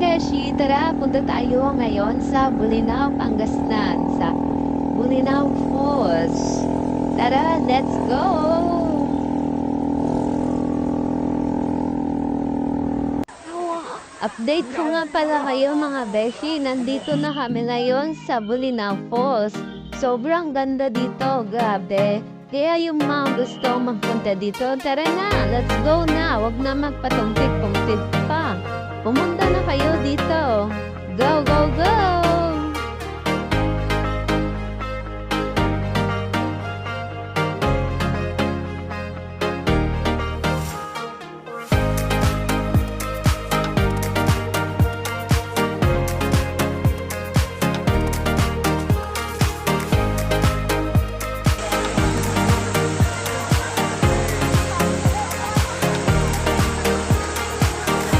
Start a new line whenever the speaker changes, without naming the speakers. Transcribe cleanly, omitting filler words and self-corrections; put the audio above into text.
Beshi, tara, punta tayo ngayon sa Bolinao, Pangasinan, sa Bolinao Falls. Tara, let's go! Update ko nga pala kayo mga Beshi, nandito na kami ngayon sa Bolinao Falls. Sobrang ganda dito, grabe. Kaya yung mga gusto magpunta dito, tara na, let's go na. Huwag na magpatumpik-tumpik pa. Pumunta